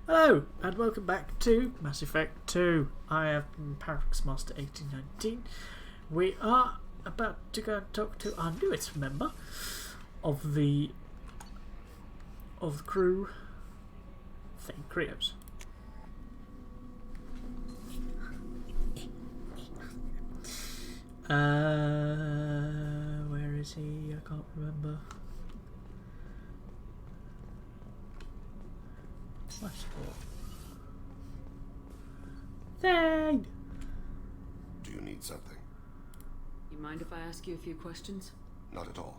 Hello, and welcome back to Mass Effect 2. I am Paradox Master 1819. We are about to go and talk to our newest member of the crew, Thane Krios. Where is he? I can't remember. Thane! Do you need something? You mind if I ask you a few questions? Not at all.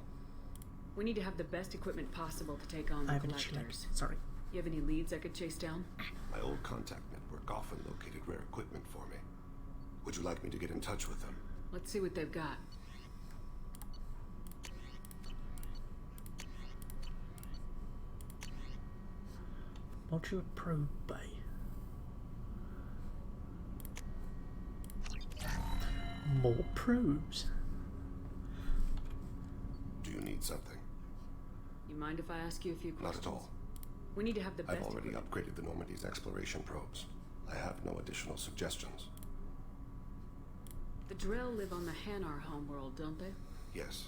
We need to have the best equipment possible to take on the collectors. Sorry. You have any leads I could chase down? My old contact network often located rare equipment for me. Would you like me to get in touch with them? Let's see what they've got. Modular probe bay. More probes. Do you need something? You mind if I ask you a few questions? Not at all. We need to have the best I've already equipment. upgraded the Normandy's exploration probes. I have no additional suggestions. The Drell live on the Hanar homeworld, don't they? Yes.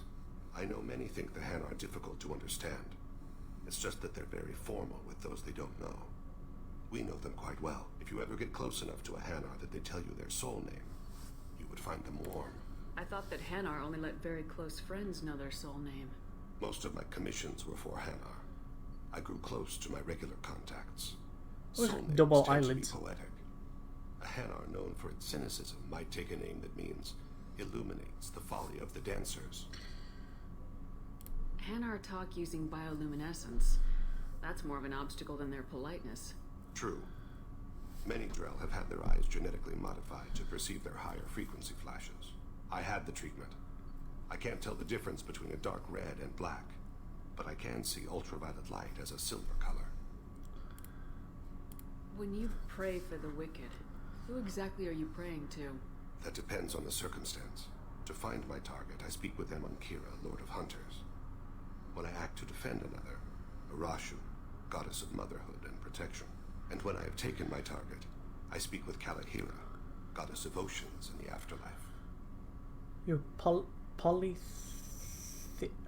I know many think the Han are difficult to understand. It's just that they're very formal with those they don't know. We know them quite well. If you ever get close enough to a Hanar that they tell you their soul name, you would find them warm. I thought that Hanar only let very close friends know their soul name. Most of my commissions were for Hanar. I grew close to my regular contacts. What is Soul it? names Double tend eyelids. to be poetic. A Hanar known for its cynicism might take a name that means illuminates the folly of the dancers. Hanar talk using bioluminescence. That's more of an obstacle than their politeness. True. Many Drell have had their eyes genetically modified to perceive their higher frequency flashes. I had the treatment. I can't tell the difference between a dark red and black, but I can see ultraviolet light as a silver color. When you pray for the wicked, who exactly are you praying to? That depends on the circumstance. To find my target, I speak with Kira, Lord of Hunters. When I act to defend another, Arashu, goddess of motherhood and protection. And when I have taken my target, I speak with Kalahira, goddess of oceans and the afterlife. You're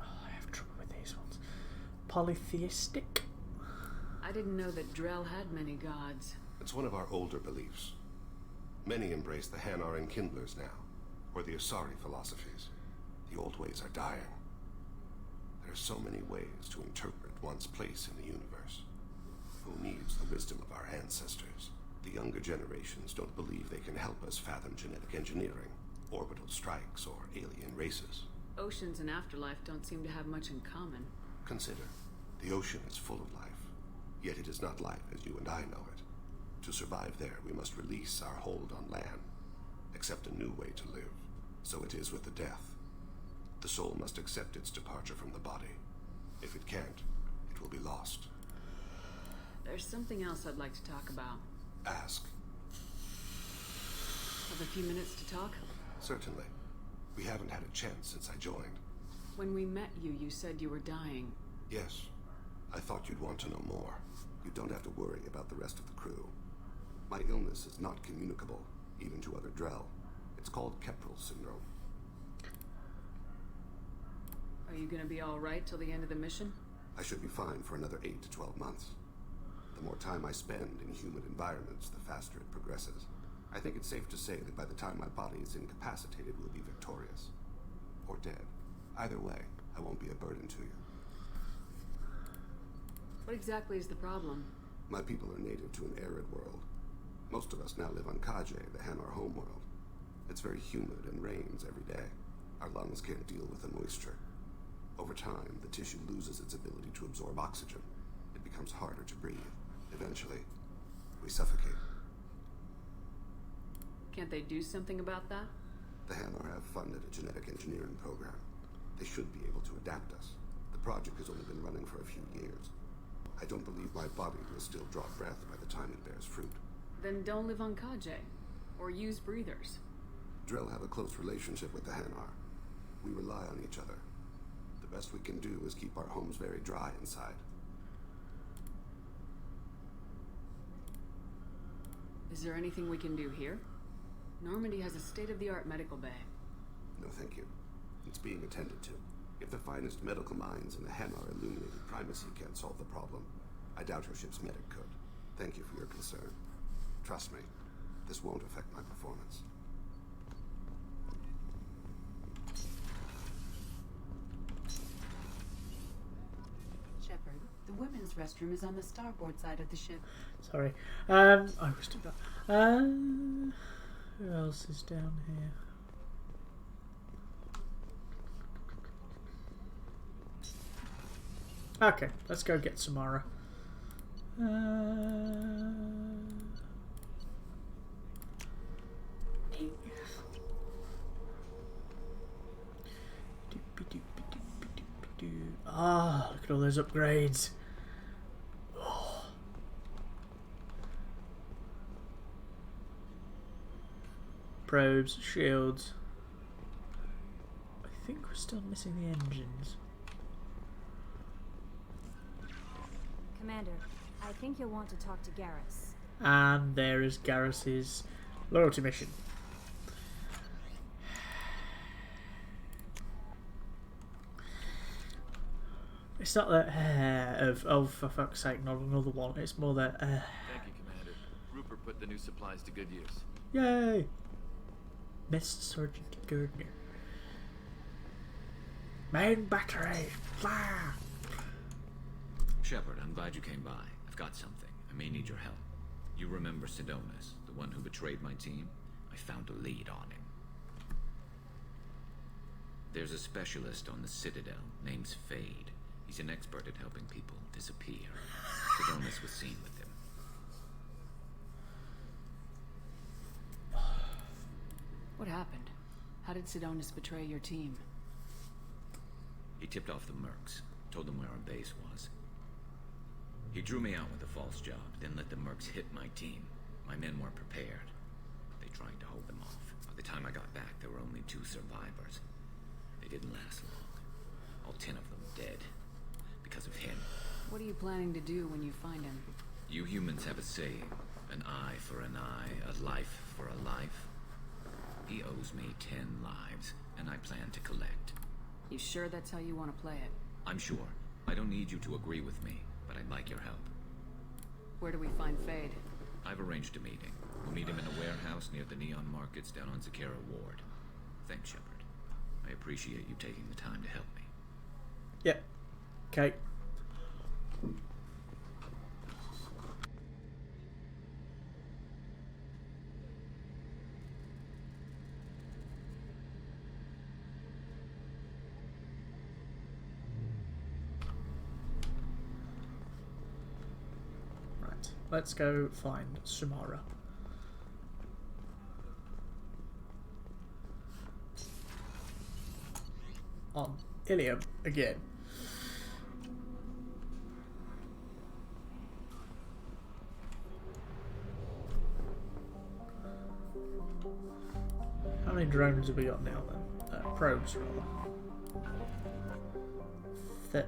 I have trouble with these ones. Polytheistic? I didn't know that Drell had many gods. It's one of our older beliefs. Many embrace the Hanar and Kindlers now, or the Asari philosophies. The old ways are dying. There are so many ways to interpret one's place in the universe. Who needs the wisdom of our ancestors? The younger generations don't believe they can help us fathom genetic engineering, orbital strikes, or alien races. Oceans and afterlife don't seem to have much in common. Consider, the ocean is full of life, yet it is not life as you and I know it. To survive there, we must release our hold on land, accept a new way to live. So it is with the death. The soul must accept its departure from the body. If it can't, it will be lost. There's something else I'd like to talk about. Ask. Have a few minutes to talk? Certainly. We haven't had a chance since I joined. When we met you, you said you were dying. Yes. I thought you'd want to know more. You don't have to worry about the rest of the crew. My illness is not communicable, even to other Drell. It's called Keprel syndrome. Are you gonna be alright till the end of the mission? I should be fine for another 8 to 12 months. The more time I spend in humid environments, the faster it progresses. I think it's safe to say that by the time my body is incapacitated, we'll be victorious. Or dead. Either way, I won't be a burden to you. What exactly is the problem? My people are native to an arid world. Most of us now live on Kaje, the Hanar homeworld. It's very humid and rains every day. Our lungs can't deal with the moisture. Over time, the tissue loses its ability to absorb oxygen. It becomes harder to breathe. Eventually, we suffocate. Can't they do something about that? The Hanar have funded a genetic engineering program. They should be able to adapt us. The project has only been running for a few years. I don't believe my body will still draw breath by the time it bears fruit. Then don't live on Kaje. Or use breathers. Drell have a close relationship with the Hanar. We rely on each other. The best we can do is keep our homes very dry inside. Is there anything we can do here? Normandy has a state-of-the-art medical bay. No, thank you. It's being attended to. If the finest medical minds in the Hanar illuminated primacy can't solve the problem, I doubt your ship's medic could. Thank you for your concern. Trust me, this won't affect my performance. Shepard, the women's restroom is on the starboard side of the ship. Sorry. I was doing that. Who else is down here? Okay, let's go get Samara. Ah, look at all those upgrades. Oh. Probes, shields. I think we're still missing the engines. Commander, I think you'll want to talk to Garrus. And there is Garrus's loyalty mission. It's not that of, oh, for fuck's sake, not another one. It's more that Thank you, Commander. Rupert put the new supplies to good use. yay! Miss Sergeant Gardner. Main battery! Fire! Shepard, I'm glad you came by. I've got something. I may need your help. You remember Sidonis, the one who betrayed my team? I found a lead on him. There's a specialist on the Citadel named Fade. He's an expert at helping people disappear. Sidonis was seen with him. What happened? How did Sidonis betray your team? He tipped off the Mercs, told them where our base was. He drew me out with a false job, then let the Mercs hit my team. My men weren't prepared. They tried to hold them off. By the time I got back, there were only 2 survivors. They didn't last long. All 10 of them dead. Because of him. What are you planning to do when you find him? You humans have a saying. An eye for an eye, a life for a life. He owes me 10 lives, and I plan to collect. You sure that's how you want to play it? I'm sure. I don't need you to agree with me, but I'd like your help. Where do we find Fade? I've arranged a meeting. We'll meet him in a warehouse near the Neon Markets down on Zakera Ward. Thanks, Shepard. I appreciate you taking the time to help me. Yep. Okay. Right. Let's go find Samara. On Ilium again. How many drones have we got now then? Probes rather. That.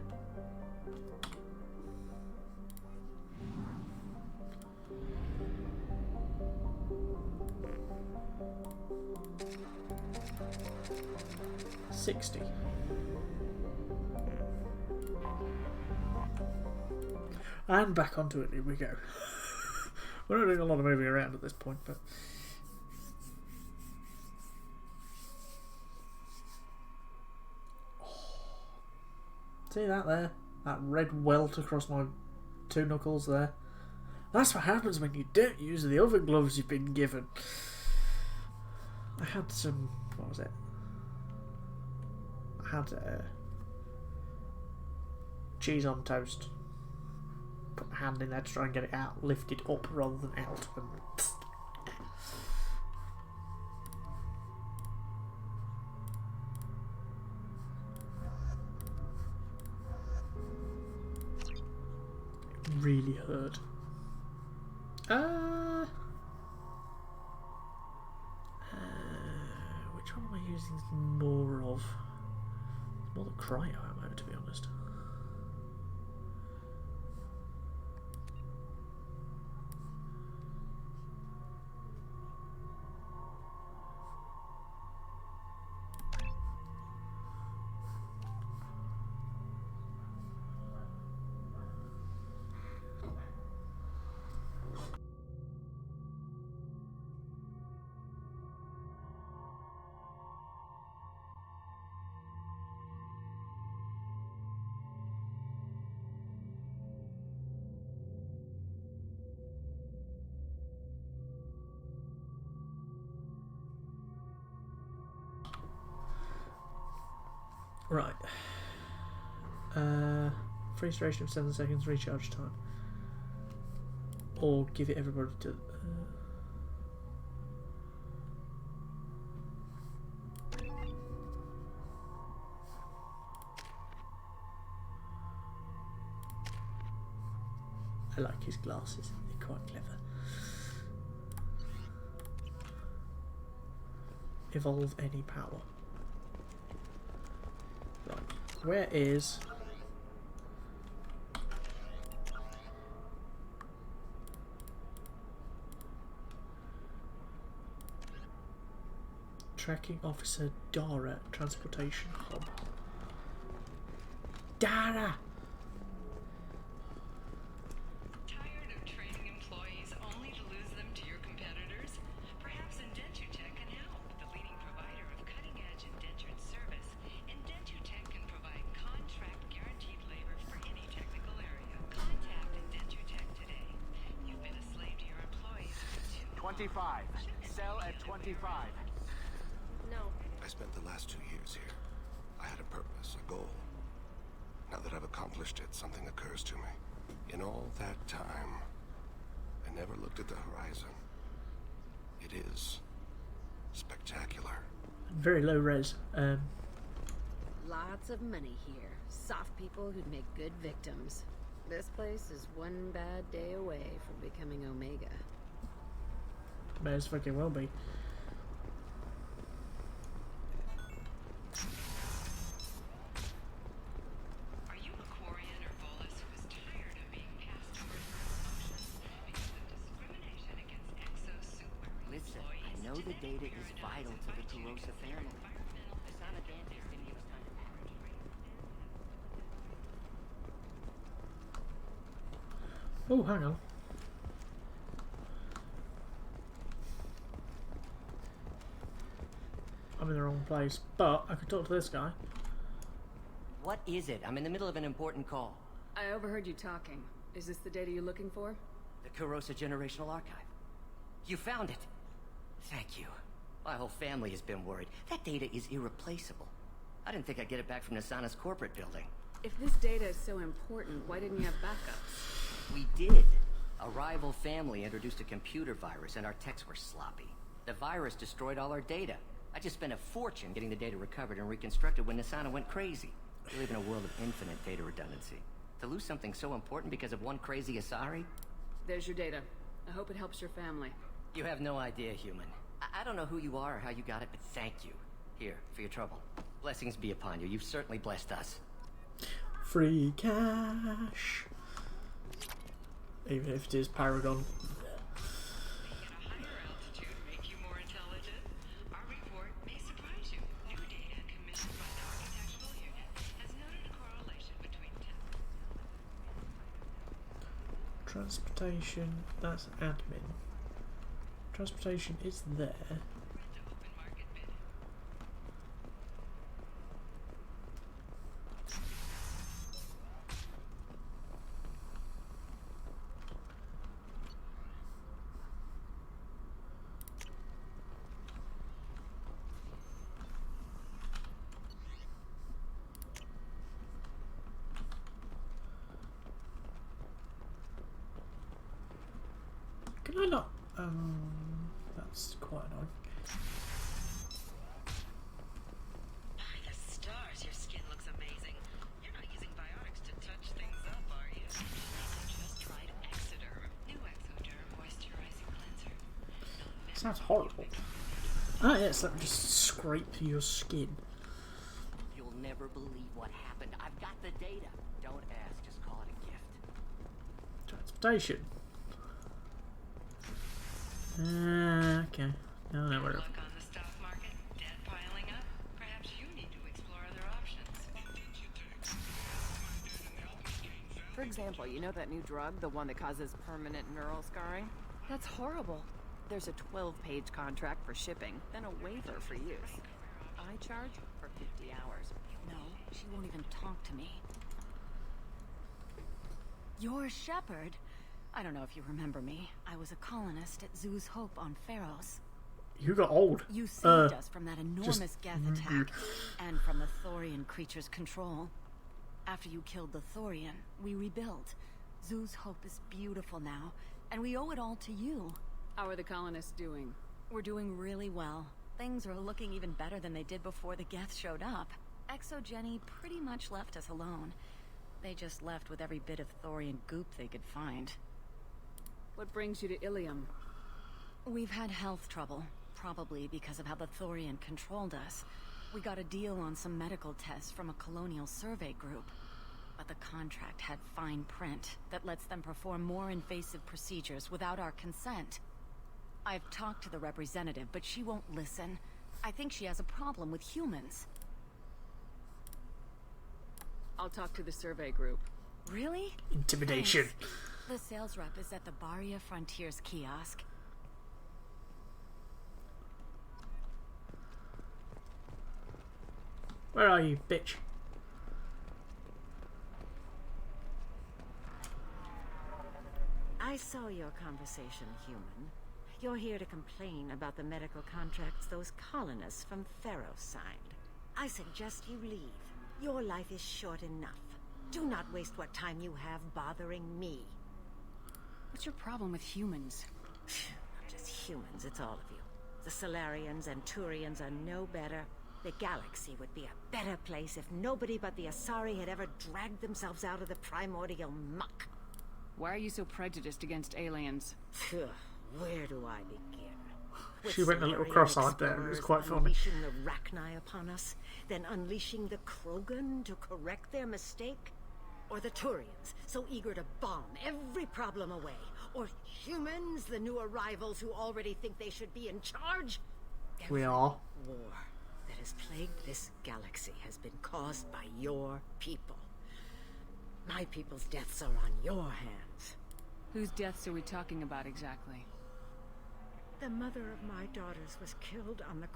$60. And back onto it, here we go. We're not doing a lot of moving around at this point, but... See that there? That red welt across my 2 knuckles there? That's what happens when you don't use the other gloves you've been given. I had some... what was it? I had cheese on toast. Put my hand in there to try and get it out, lift it up rather than out. And it really hurt. Which one am I using more of? It's more the cryo ammo, to be honest. Right. Freeze duration of 7 seconds, recharge time. Or give it everybody to... I like his glasses, they're quite clever. Evolve any power. Right, where is... Tracking Officer Dara, Transportation Hub. Dara! Tired of training employees only to lose them to your competitors? Perhaps Indentutech can help. The leading provider of cutting-edge indentured service, Indentutech can provide contract guaranteed labor for any technical area. Contact Indentutech today. You've been a slave to your employees for too long. 25. Sell at 25. No. I spent the last 2 years here. I had a purpose, a goal. Now that I've accomplished it, something occurs to me. In all that time, I never looked at the horizon. It is spectacular. Very low res. Lots of money here. Soft people who'd make good victims. This place is one bad day away from becoming Omega. May as fucking well be. Are you a Quarian or Volus who is tired of being passed over for promotions because of discrimination against exo-super Listen, employees? I know the Today, data we is are vital to the announcing Carosa consider family. environmental Asana Dante's didn't give us time to package. Oh, hang on. I'm in the wrong place, but I could talk to this guy. What is it? I'm in the middle of an important call. I overheard you talking. Is this the data you're looking for? The Carosa Generational Archive. You found it. Thank you. My whole family has been worried. That data is irreplaceable. I didn't think I'd get it back from Nasana's corporate building. If this data is so important, why didn't you have backups? We did. A rival family introduced a computer virus and our techs were sloppy. The virus destroyed all our data. I just spent a fortune getting the data recovered and reconstructed when Nasana went crazy. We live in a world of infinite data redundancy. To lose something so important because of one crazy Asari? There's your data. I hope it helps your family. You have no idea, human. I don't know who you are or how you got it, but thank you. Here, for your trouble. Blessings be upon you. You've certainly blessed us. Free cash. Even if it is Paragon. Can a higher altitude make you more intelligent? Our report may surprise you. New data commissioned by the Architectural Unit has noted a correlation between Transportation, that's admin. Transportation is there. open market bidding. Can I not? That's quite annoying. By the stars, your skin looks amazing. You're not using biotics to touch things up, are you? I just tried Exoderm. New Exoderm moisturizing cleanser. Sounds horrible. Ah, yes, that would just scrape your skin. You'll never believe what happened. I've got the data. Don't ask, just call it a gift. Transportation. Okay. No, no, whatever. Luck on the stock market, debt piling up. Perhaps you need to explore other options. For example, you know that new drug, the one that causes permanent neural scarring? That's horrible. There's a 12-page contract for shipping, then a waiver for use. I charge for 50 hours. No, she won't even talk to me. You're Shepard. I don't know if you remember me. I was a colonist at Zoo's Hope on Pharos. You got old. You saved us from that enormous Geth attack, and from the Thorian creature's control. After you killed the Thorian, we rebuilt. Zoo's hope is beautiful now, and we owe it all to you. How are the colonists doing? We're doing really well. Things are looking even better than they did before the Geth showed up. Exogeny pretty much left us alone. They just left with every bit of Thorian goop they could find. What brings you to Ilium? We've had health trouble, probably because of how the Thorian controlled us. We got a deal on some medical tests from a colonial survey group. But the contract had fine print that lets them perform more invasive procedures without our consent. I've talked to the representative, but she won't listen. I think she has a problem with humans. I'll talk to the survey group. Really? Intimidation. Thanks. The sales rep is at the Baria Frontiers kiosk. Where are you, bitch? I saw your conversation, human. You're here to complain about the medical contracts those colonists from Theros signed. I suggest you leave. Your life is short enough. Do not waste what time you have bothering me. What's your problem with humans? Not just humans, it's all of you. The Solarians and Turians are no better. The galaxy would be a better place if nobody but the Asari had ever dragged themselves out of the primordial muck. Why are you so prejudiced against aliens? Where do I begin? With She went a little Solarian cross-eyed there. It was quite funny. Unleashing the Rachni upon us, then unleashing the Krogan to correct their mistake? Or the Turians, so eager to bomb every problem away? Or humans, the new arrivals who already think they should be in charge? We are. War that has plagued this galaxy has been caused by your people. My people's deaths are on your hands. Whose deaths are we talking about exactly? The mother of my daughters was killed on the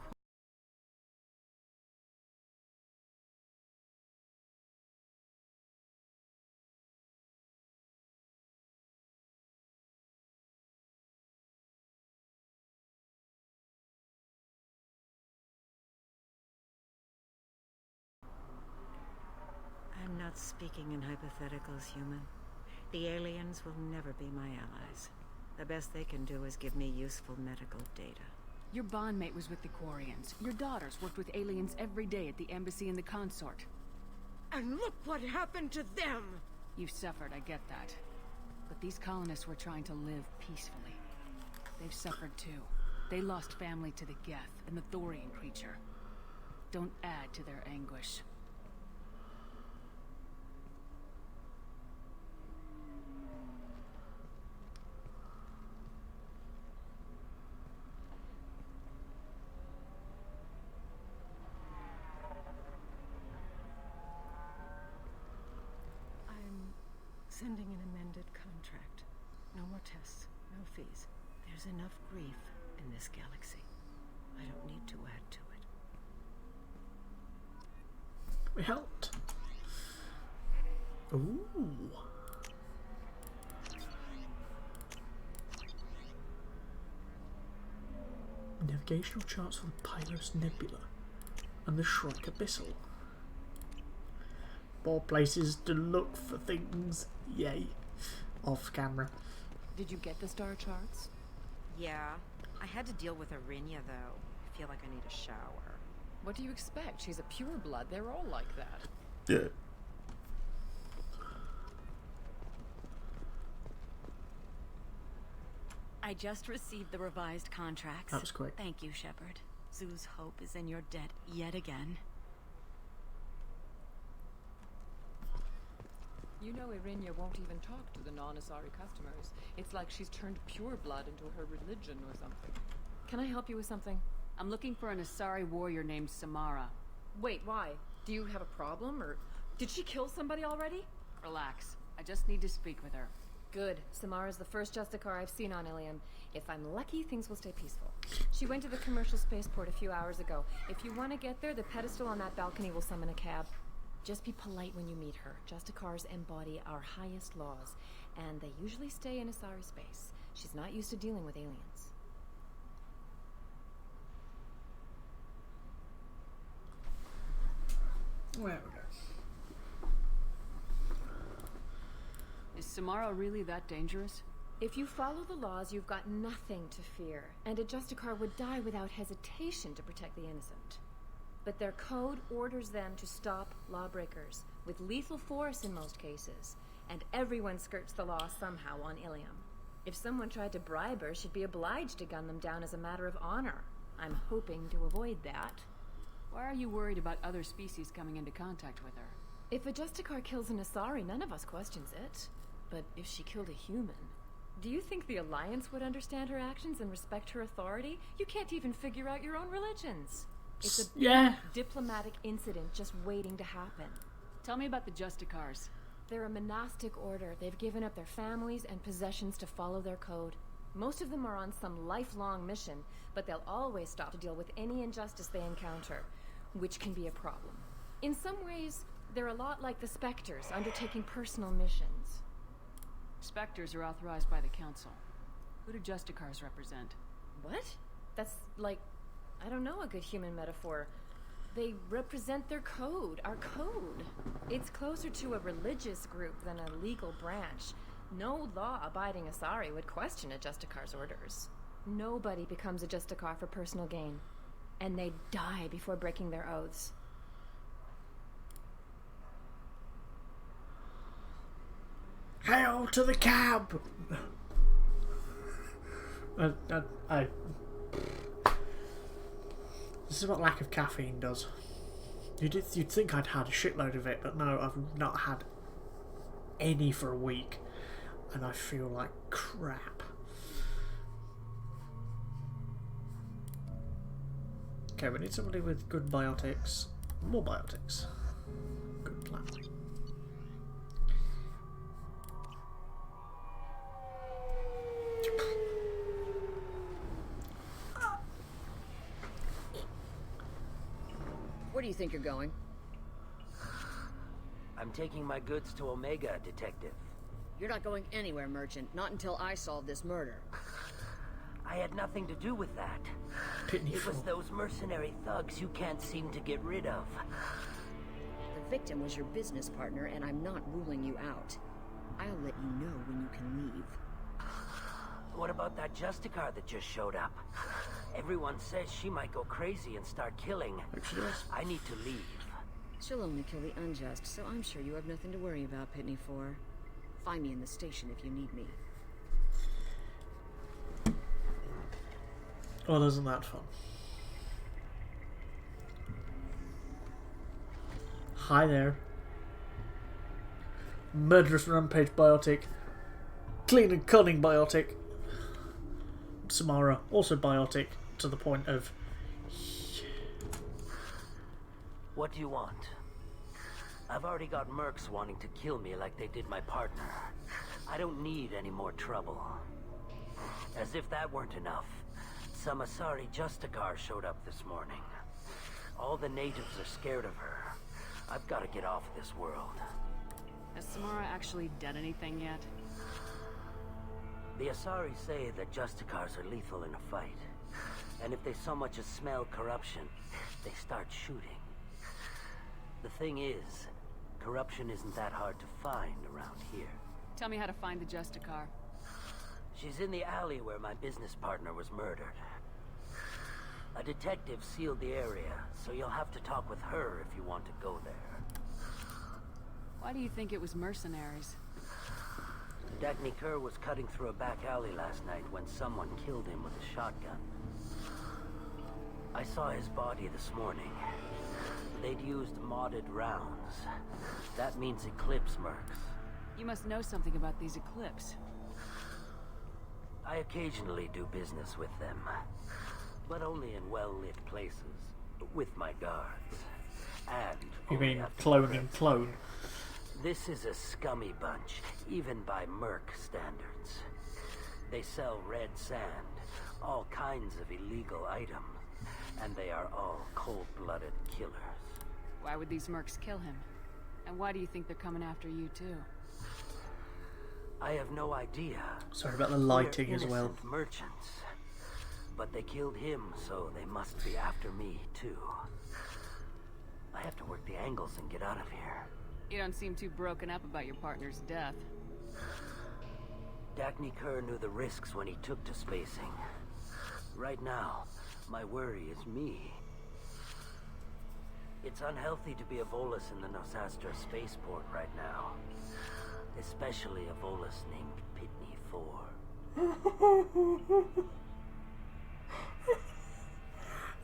I'm not speaking in hypotheticals, human. The aliens will never be my allies. The best they can do is give me useful medical data. Your bondmate was with the Quarians. Your daughters worked with aliens every day at the embassy and the consort. And look what happened to them! You suffered, I get that. But these colonists were trying to live peacefully. They've suffered too. They lost family to the Geth and the Thorian creature. Don't add to their anguish. Sending an amended contract. No more tests, no fees. There's enough grief in this galaxy. I don't need to add to it. We helped. Ooh. Navigational charts for the Pylos Nebula and the Shrike Abyssal. More places to look for things. Yay. Off camera. Did you get the star charts? Yeah. I had to deal with Arinya, though. I feel like I need a shower. What do you expect? She's a pureblood. They're all like that. Yeah. I just received the revised contracts. That was quick. Thank you, Shepard. Zoo's hope is in your debt yet again. You know Arinya won't even talk to the non-Asari customers. It's like she's turned pureblood into her religion or something. Can I help you with something? I'm looking for an Asari warrior named Samara. Wait, why? Do you have a problem, or did she kill somebody already? Relax. I just need to speak with her. Good. Samara's the first Justicar I've seen on Ilium. If I'm lucky, things will stay peaceful. She went to the commercial spaceport a few hours ago. If you want to get there, the pedestal on that balcony will summon a cab. Just be polite when you meet her. Justicars embody our highest laws, and they usually stay in Asari space. She's not used to dealing with aliens. There we go. Is Samara really that dangerous? If you follow the laws, you've got nothing to fear, and a Justicar would die without hesitation to protect the innocent. But their code orders them to stop lawbreakers, with lethal force in most cases, and everyone skirts the law somehow on Ilium. If someone tried to bribe her, she'd be obliged to gun them down as a matter of honor. I'm hoping to avoid that. Why are you worried about other species coming into contact with her? If a Justicar kills an Asari, none of us questions it. But if she killed a human... Do you think the Alliance would understand her actions and respect her authority? You can't even figure out your own religions. It's a diplomatic incident just waiting to happen. Tell me about the Justicars. They're a monastic order. They've given up their families and possessions to follow their code. Most of them are on some lifelong mission, but they'll always stop to deal with any injustice they encounter, which can be a problem. In some ways, they're a lot like the Spectres, undertaking personal missions. Spectres are authorized by the Council. Who do Justicars represent? What? That's like, I don't know, a good human metaphor. They represent their code, our code. It's closer to a religious group than a legal branch. No law-abiding Asari would question a Justicar's orders. Nobody becomes a Justicar for personal gain. And they die before breaking their oaths. Hail to the cab! This is what lack of caffeine does. You'd think I'd had a shitload of it, but no, I've not had any for a week, and I feel like crap. Okay, we need somebody with good biotics. More biotics. Good plan. Where do you think you're going? I'm taking my goods to Omega, Detective. You're not going anywhere, Merchant. Not until I solve this murder. I had nothing to do with that. It was those mercenary thugs you can't seem to get rid of. The victim was your business partner, and I'm not ruling you out. I'll let you know when you can leave. What about that Justicar that just showed up? Everyone says she might go crazy and start killing. I need to leave. She'll only kill the unjust, so I'm sure you have nothing to worry about, Pitney 4. Find me in the station if you need me. Well, isn't that fun? Hi there. Murderous rampage biotic. Clean and cunning biotic. Samara, also biotic, to the point of... What do you want? I've already got mercs wanting to kill me like they did my partner. I don't need any more trouble. As if that weren't enough, some Asari Justicar showed up this morning. All the natives are scared of her. I've got to get off this world. Has Samara actually done anything yet? The Asari say that Justicars are lethal in a fight. And if they so much as smell corruption, they start shooting. The thing is, corruption isn't that hard to find around here. Tell me how to find the Justicar. She's in the alley where my business partner was murdered. A detective sealed the area, so you'll have to talk with her if you want to go there. Why do you think it was mercenaries? Dagny Kerr was cutting through a back alley last night when someone killed him with a shotgun. I saw his body this morning. They'd used modded rounds. That means Eclipse mercs. You must know something about these Eclipse. I occasionally do business with them, but only in well-lit places, with my guards. And you mean clone and clone? This is a scummy bunch, even by merc standards. They sell red sand, all kinds of illegal items, and they are all cold-blooded killers. Why would these mercs kill him? And why do you think they're coming after you too? I have no idea. Sorry about the lighting as well. Innocent merchants. But they killed him, so they must be after me too. I have to work the angles and get out of here. You don't seem too broken up about your partner's death. Dagny Kerr knew the risks when he took to spacing. Right now, my worry is me. It's unhealthy to be a Volus in the Nosastra spaceport right now. Especially a Volus named Pitney 4.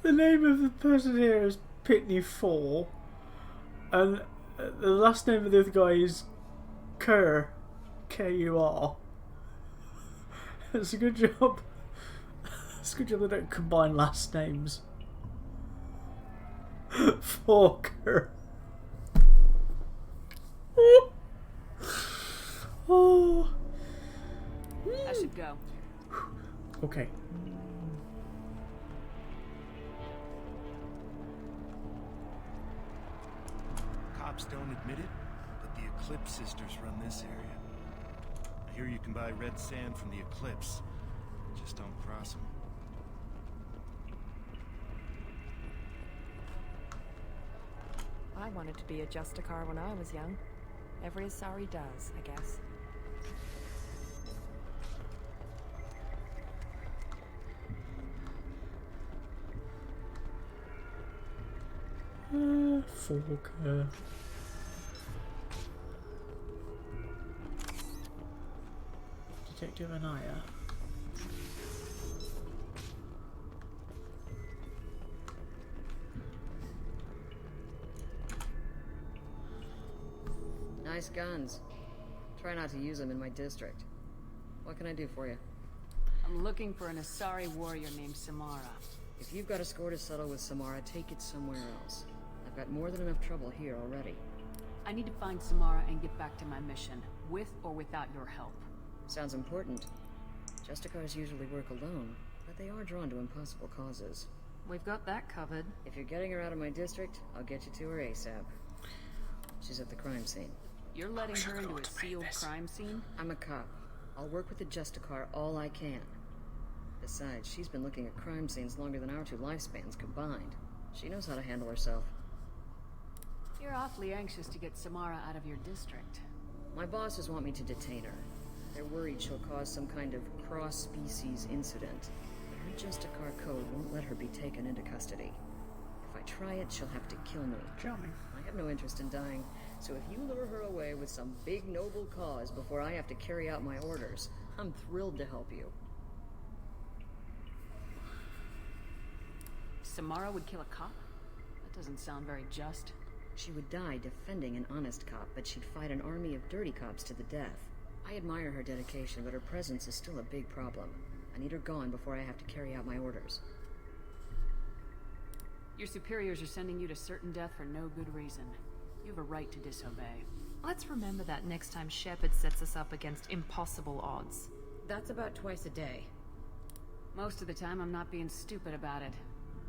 The name of the person here is Pitney 4. And the last name of the other guy is Kerr. K-U-R. It's a good job. It's a good job they don't combine last names. Forker. Oh. I should go. Okay. Cops don't admit it, but the Eclipse sisters run this area. I hear you can buy red sand from the Eclipse. Just don't cross them. I wanted to be a Justicar when I was young. Every Asari does, I guess. Forker. Detective Anaya. Nice guns. Try not to use them in my district. What can I do for you? I'm looking for an Asari warrior named Samara. If you've got a score to settle with Samara, take it somewhere else. I've got more than enough trouble here already. I need to find Samara and get back to my mission, with or without your help. Sounds important. Justicars usually work alone, but they are drawn to impossible causes. We've got that covered. If you're getting her out of my district, I'll get you to her ASAP. She's at the crime scene. You're letting her into a sealed crime scene? I'm a cop. I'll work with the Justicar all I can. Besides, she's been looking at crime scenes longer than our two lifespans combined. She knows how to handle herself. You're awfully anxious to get Samara out of your district. My bosses want me to detain her. They're worried she'll cause some kind of cross-species incident. But her Justicar code won't let her be taken into custody. If I try it, she'll have to kill me. Charming. I have no interest in dying, so if you lure her away with some big noble cause before I have to carry out my orders, I'm thrilled to help you. Samara would kill a cop? That doesn't sound very just. She would die defending an honest cop, but she'd fight an army of dirty cops to the death. I admire her dedication, but her presence is still a big problem. I need her gone before I have to carry out my orders. Your superiors are sending you to certain death for no good reason. You have a right to disobey. Let's remember that next time Shepard sets us up against impossible odds. That's about twice a day. Most of the time, I'm not being stupid about it.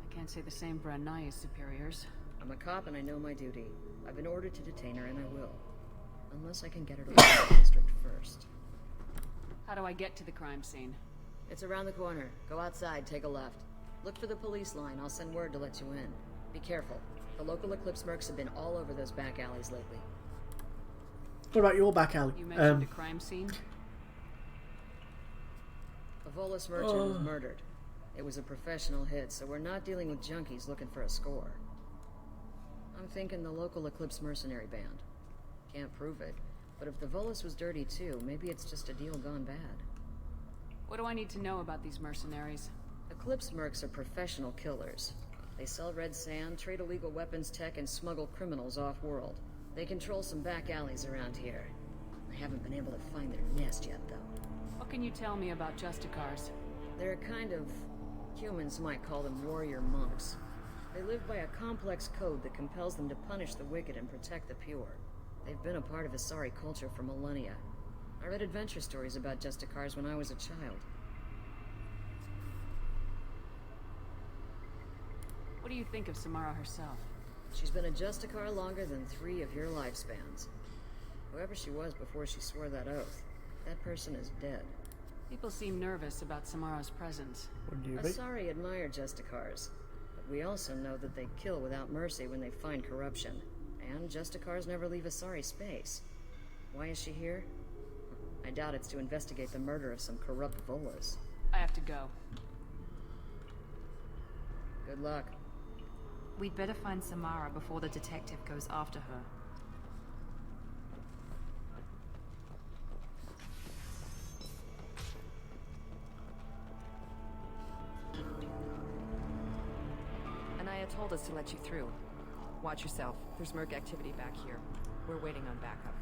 I can't say the same for Anaya's superiors. I'm a cop and I know my duty. I've been ordered to detain her and I will. Unless I can get her to leave the district first. How do I get to the crime scene? It's around the corner. Go outside, take a left. Look for the police line. I'll send word to let you in. Be careful. The local Eclipse mercs have been all over those back alleys lately. What about your back alley? You mentioned a crime scene? A Volus merchant was murdered. It was a professional hit, so we're not dealing with junkies looking for a score. I'm thinking the local Eclipse mercenary band. Can't prove it, but if the Volus was dirty too, maybe it's just a deal gone bad. What do I need to know about these mercenaries? Eclipse mercs are professional killers. They sell red sand, trade illegal weapons tech, and smuggle criminals off-world. They control some back alleys around here. I haven't been able to find their nest yet, though. What can you tell me about Justicars? They're a kind of... humans might call them warrior monks. They live by a complex code that compels them to punish the wicked and protect the pure. They've been a part of Asari culture for millennia. I read adventure stories about Justicars when I was a child. What do you think of Samara herself? She's been a Justicar longer than 3 of your lifespans. Whoever she was before she swore that oath, that person is dead. People seem nervous about Samara's presence. Wouldn't you be? Asari admire Justicars, but We also know that they kill without mercy when they find corruption. And Justicars never leave Asari space. Why is she here? I doubt it's to investigate the murder of some corrupt Volas. I have to go. Good luck. We'd better find Samara before the detective goes after her. Anaya told us to let you through. Watch yourself. There's Merc activity back here. We're waiting on backup.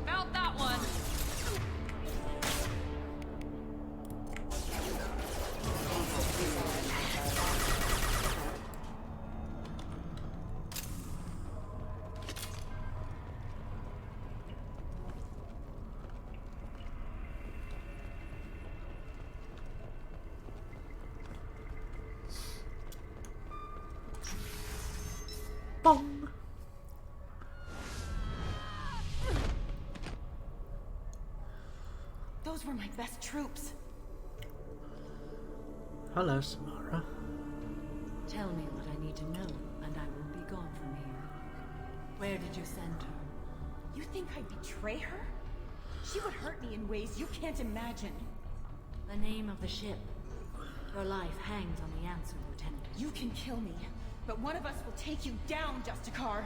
Felt that one! Bong! Those were my best troops. Hello, Samara. Tell me what I need to know, and I will be gone from here. Where did you send her? You think I'd betray her? She would hurt me in ways you can't imagine. The name of the ship. Your life hangs on the answer, Lieutenant. You can kill me, but one of us will take you down, Justicar.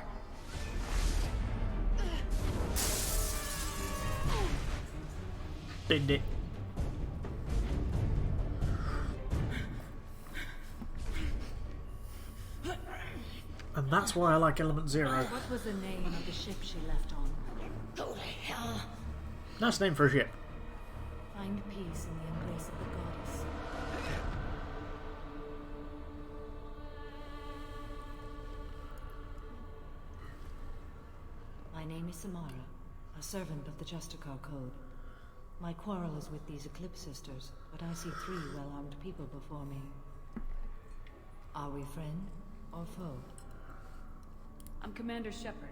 Did it? And that's why I like Element Zero. What was the name of the ship she left on? Go to hell. Nice name for a ship. Find peace in the embrace of the goddess. My name is Samara, a servant of the Justicar Code. My quarrel is with these Eclipse Sisters, but I see 3 well-armed people before me. Are we friend or foe? I'm Commander Shepard,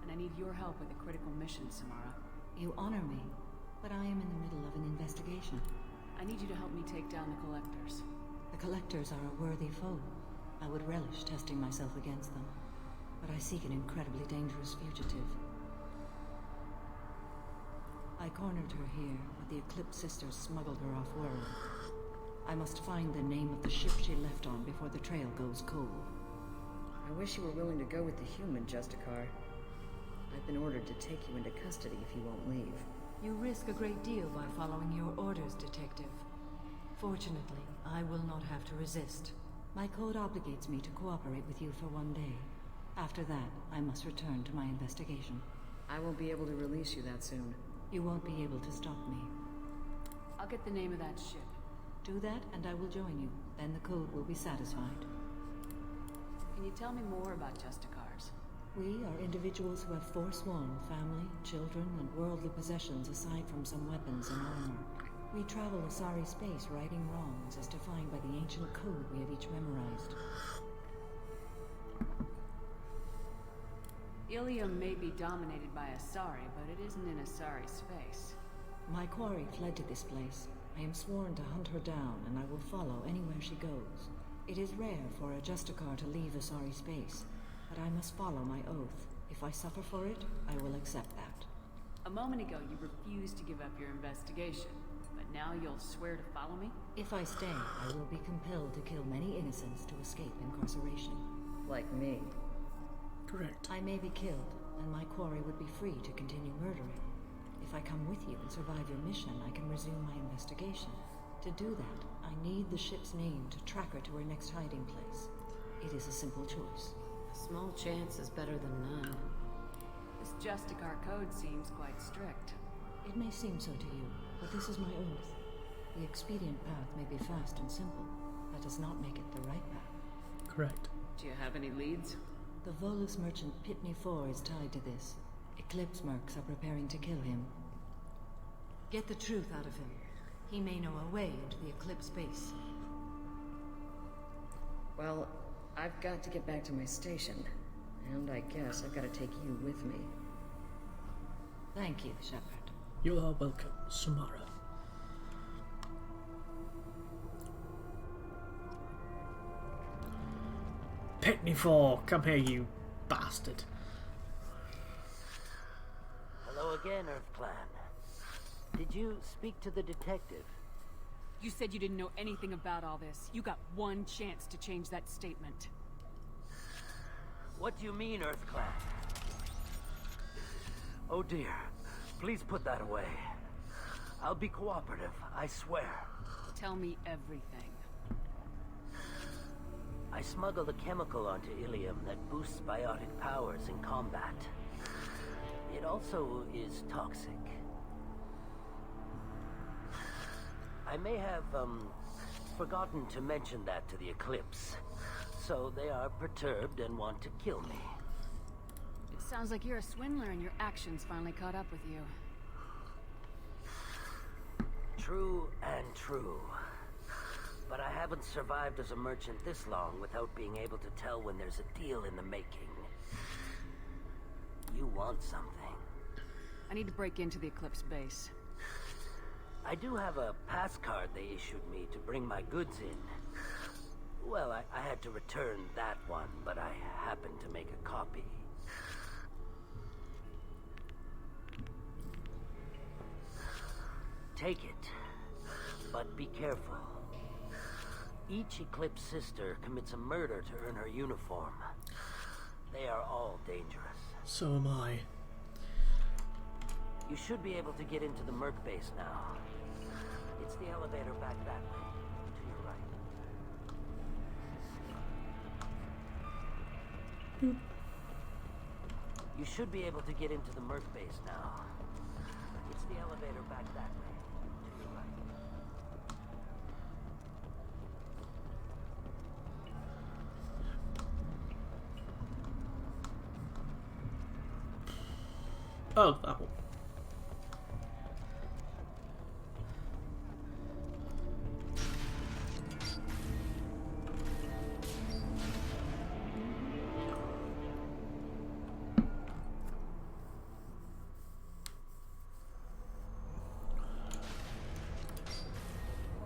and I need your help with a critical mission, Samara. You honor me, but I am in the middle of an investigation. I need you to help me take down the Collectors. The Collectors are a worthy foe. I would relish testing myself against them, but I seek an incredibly dangerous fugitive. I cornered her here, but the Eclipse Sisters smuggled her off-world. I must find the name of the ship she left on before the trail goes cold. I wish you were willing to go with the human, Justicar. I've been ordered to take you into custody if you won't leave. You risk a great deal by following your orders, Detective. Fortunately, I will not have to resist. My code obligates me to cooperate with you for 1 day. After that, I must return to my investigation. I won't be able to release you that soon. You won't be able to stop me. I'll get the name of that ship. Do that, and I will join you. Then the code will be satisfied. Can you tell me more about Justicars? We are individuals who have forsworn family, children, and worldly possessions aside from some weapons and armor. We travel Asari space righting wrongs as defined by the ancient code we have each memorized. Ilium may be dominated by Asari, but it isn't in Asari space. My quarry fled to this place. I am sworn to hunt her down, and I will follow anywhere she goes. It is rare for a Justicar to leave Asari space, but I must follow my oath. If I suffer for it, I will accept that. A moment ago, you refused to give up your investigation, but now you'll swear to follow me? If I stay, I will be compelled to kill many innocents to escape incarceration. Like me. Correct. I may be killed, and my quarry would be free to continue murdering. If I come with you and survive your mission, I can resume my investigation. To do that, I need the ship's name to track her to her next hiding place. It is a simple choice. A small chance is better than none. This Justicar code seems quite strict. It may seem so to you, but this is my oath. The expedient path may be fast and simple. That does not make it the right path. Correct. Do you have any leads? The Volus merchant Pitney 4 is tied to this. Eclipse mercs are preparing to kill him. Get the truth out of him. He may know a way into the Eclipse base. Well, I've got to get back to my station. And I guess I've got to take you with me. Thank you, Shepard. You are welcome, Samara. Pitney 4, come here, you bastard. Hello again, Earth Clan. Did you speak to the detective? You said you didn't know anything about all this. You got one chance to change that statement. What do you mean, Earth Clan? Oh dear. Please put that away. I'll be cooperative, I swear. Tell me everything. I smuggled a chemical onto Ilium that boosts biotic powers in combat. It also is toxic. I may have, forgotten to mention that to the Eclipse. So they are perturbed and want to kill me. It sounds like you're a swindler and your actions finally caught up with you. True and true. But I haven't survived as a merchant this long without being able to tell when there's a deal in the making. You want something. I need to break into the Eclipse base. I do have a pass card they issued me to bring my goods in. Well, I had to return that one, but I happened to make a copy. Take it, but be careful. Each Eclipse sister commits a murder to earn her uniform. They are all dangerous. So am I. You should be able to get into the Merc base now. It's the elevator back that way, to your right. You should be able to get into the Merc base now. It's the elevator back that way, to your right. Oh, that one.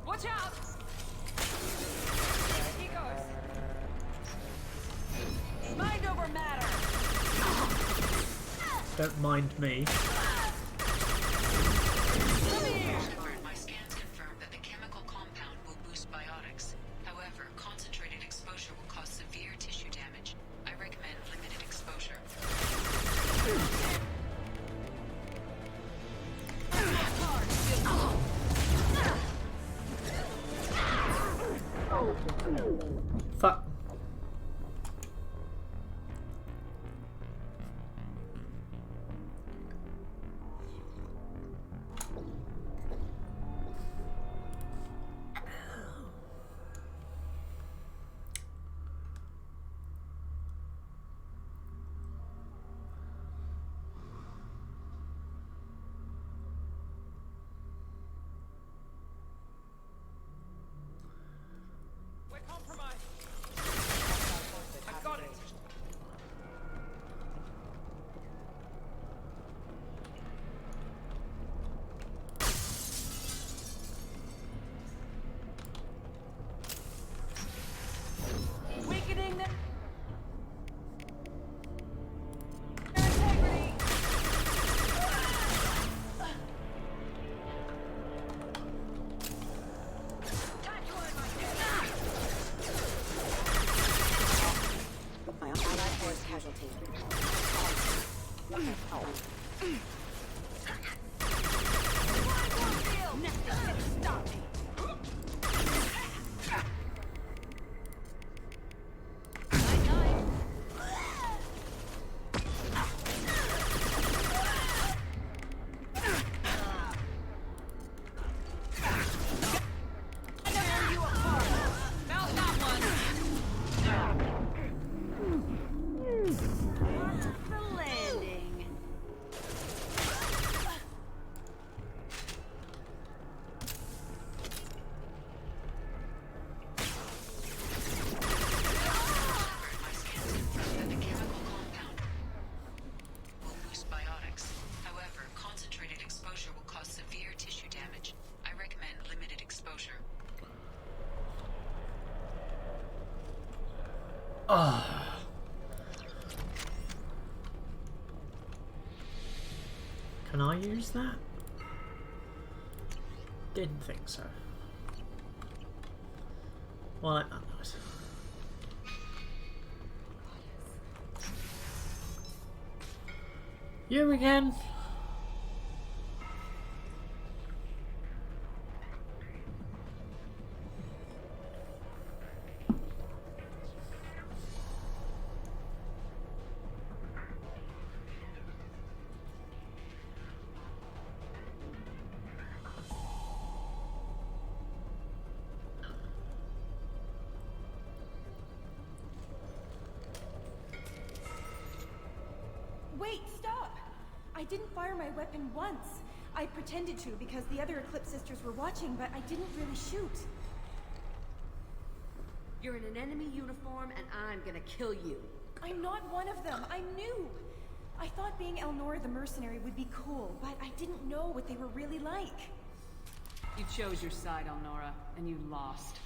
Watch out! There he goes. Mind over matter. Don't mind me. Shepard, my scans confirm that the chemical compound will boost biotics. However, concentrated exposure will cause severe tissue damage. I recommend limited exposure. Fuck. We're compromised. Ah. Can I use that? Didn't think so. Well, that nice. You again? Wait, stop! I didn't fire my weapon once. I pretended to because the other Eclipse sisters were watching, but I didn't really shoot. You're in an enemy uniform, and I'm gonna kill you. I'm not one of them. I'm new. I thought being Elnora the mercenary would be cool, but I didn't know what they were really like. You chose your side, Elnora, and you lost.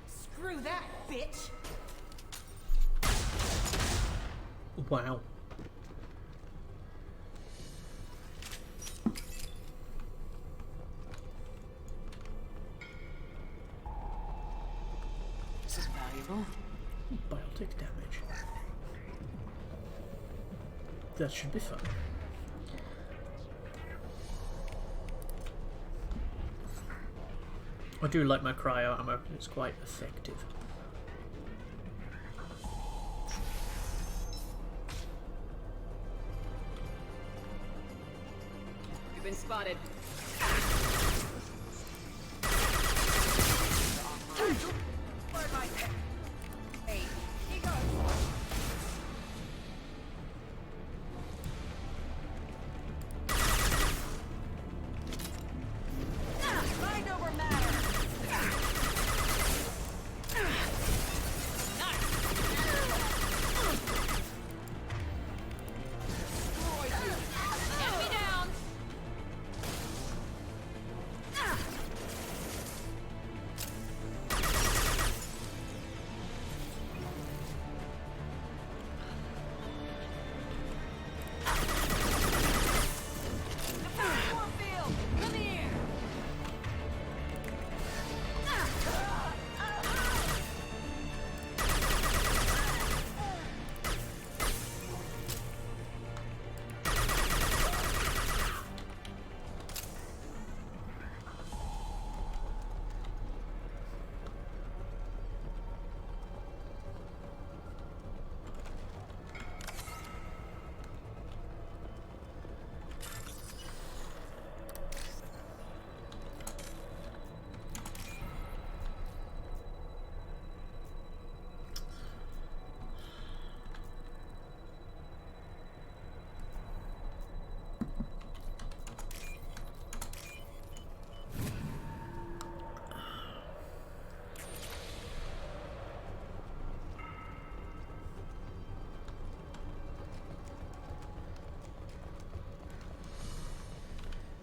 Screw that, bitch! Wow. This is valuable. Biotic damage. That should be fun. I do like my cryo ammo, it's quite effective. You've been spotted. Hey, he goes. Mind over matter. Enemy down. Come here.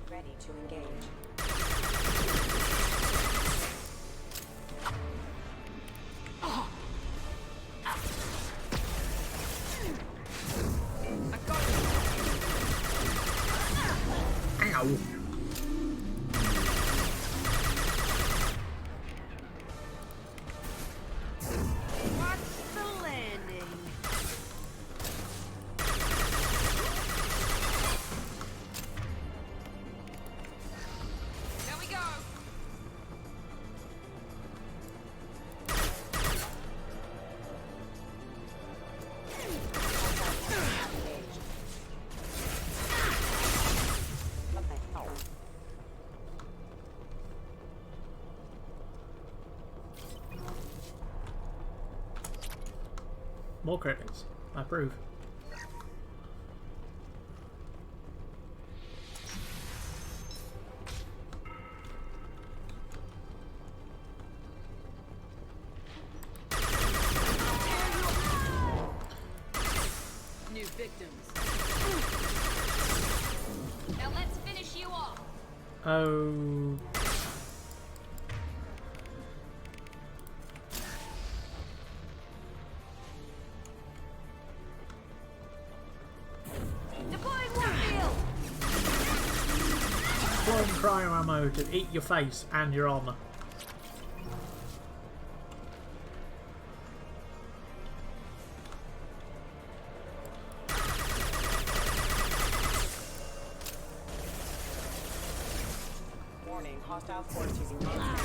Ready to engage. Ow! Watch the landing. There we go. More credits. I approve. New victims. Now let's finish you off. Oh. ammo to eat your face and your armor. Warning, hostile force using non.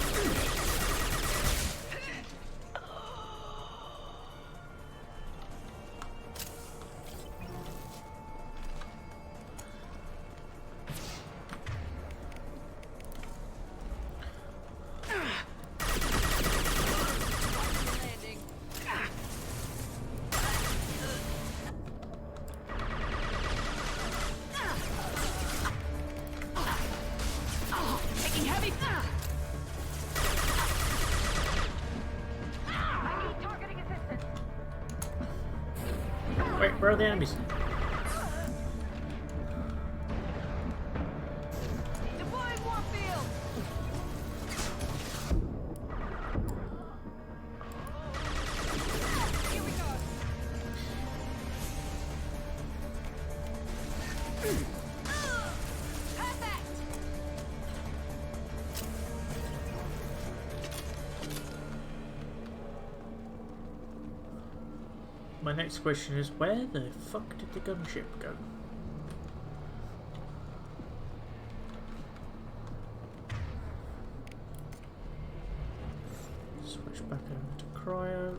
Wait, where are the enemies? My next question is, where the fuck did the gunship go? Switch back over to cryo.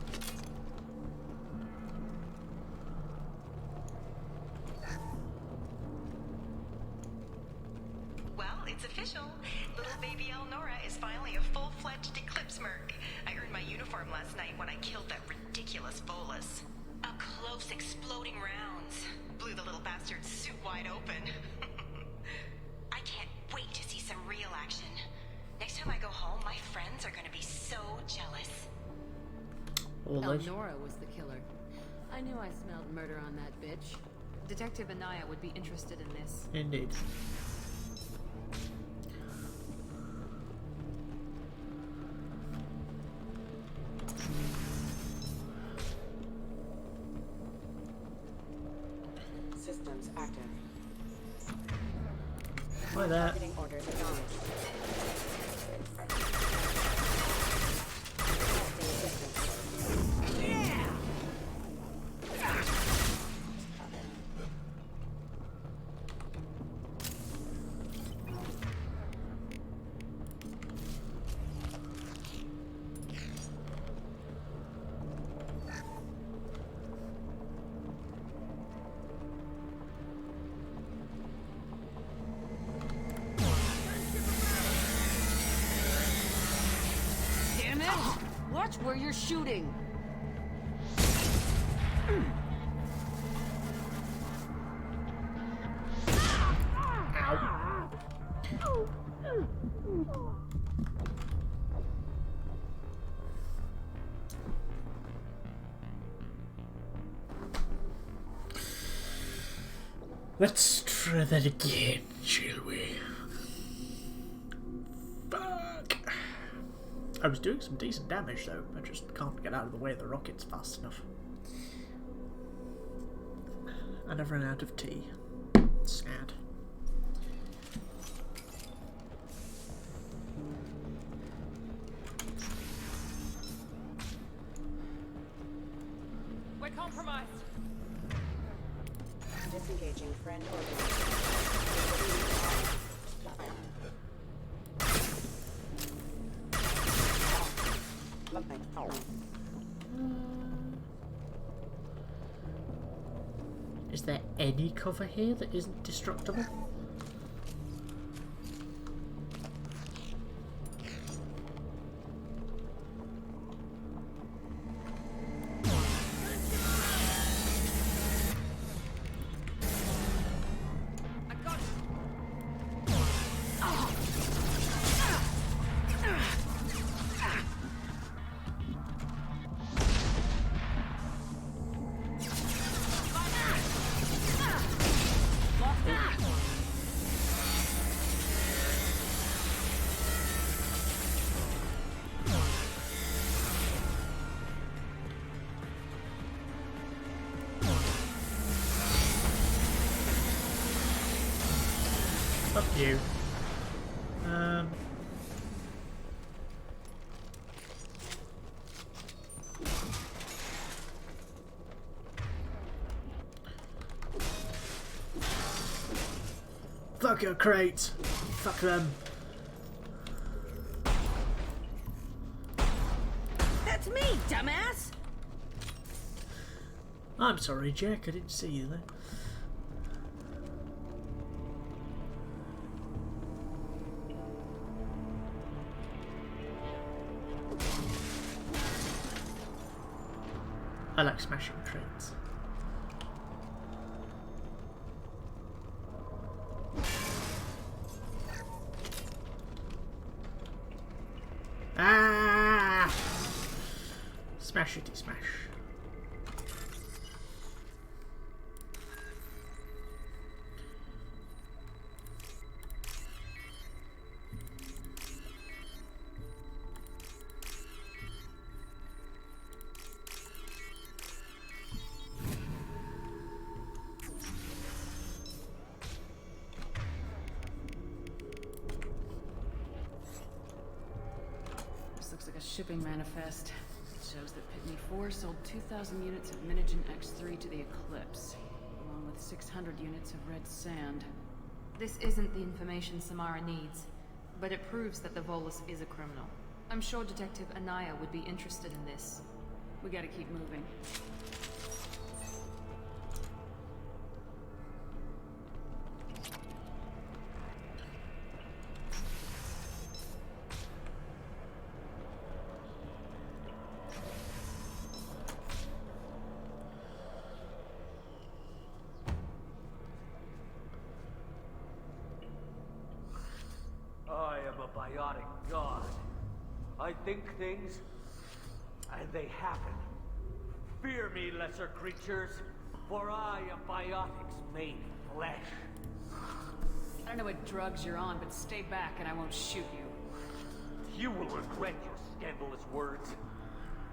Well, it's official. Little baby Elnora is finally a full-fledged Eclipse merc. I earned my uniform last night when I killed that ridiculous bolus. Up close, exploding rounds. Blew the little bastard's suit wide open. I can't wait to see some real action. Next time I go home, my friends are gonna be so jealous. Elnora was the killer. I knew I smelled murder on that bitch. Detective Anaya would be interested in this. Indeed. Systems active. Hi there. Targeting orders acknowledged. Damn it! Watch where you're shooting! Let's try that again, shall we? Fuck! I was doing some decent damage though, I just can't get out of the way of the rockets fast enough. And I've run out of tea. Sad. We're compromised. Disengaging friend Is there any cover here that isn't destructible? Fuck you. Fuck your crate. Fuck them. That's me, dumbass! I'm sorry, Jack. I didn't see you there. I like smashing crates. Ah! Smashity smash. Looks like a shipping manifest. It shows that Pitney 4 sold 2,000 units of Minigen X3 to the Eclipse, along with 600 units of red sand. This isn't the information Samara needs, but it proves that the Volus is a criminal. I'm sure Detective Anaya would be interested in this. We gotta keep moving. I am a biotic god. I think things, and they happen. Fear me, lesser creatures, for I am biotics made flesh. I don't know what drugs you're on, but stay back and I won't shoot you. You will regret your scandalous words.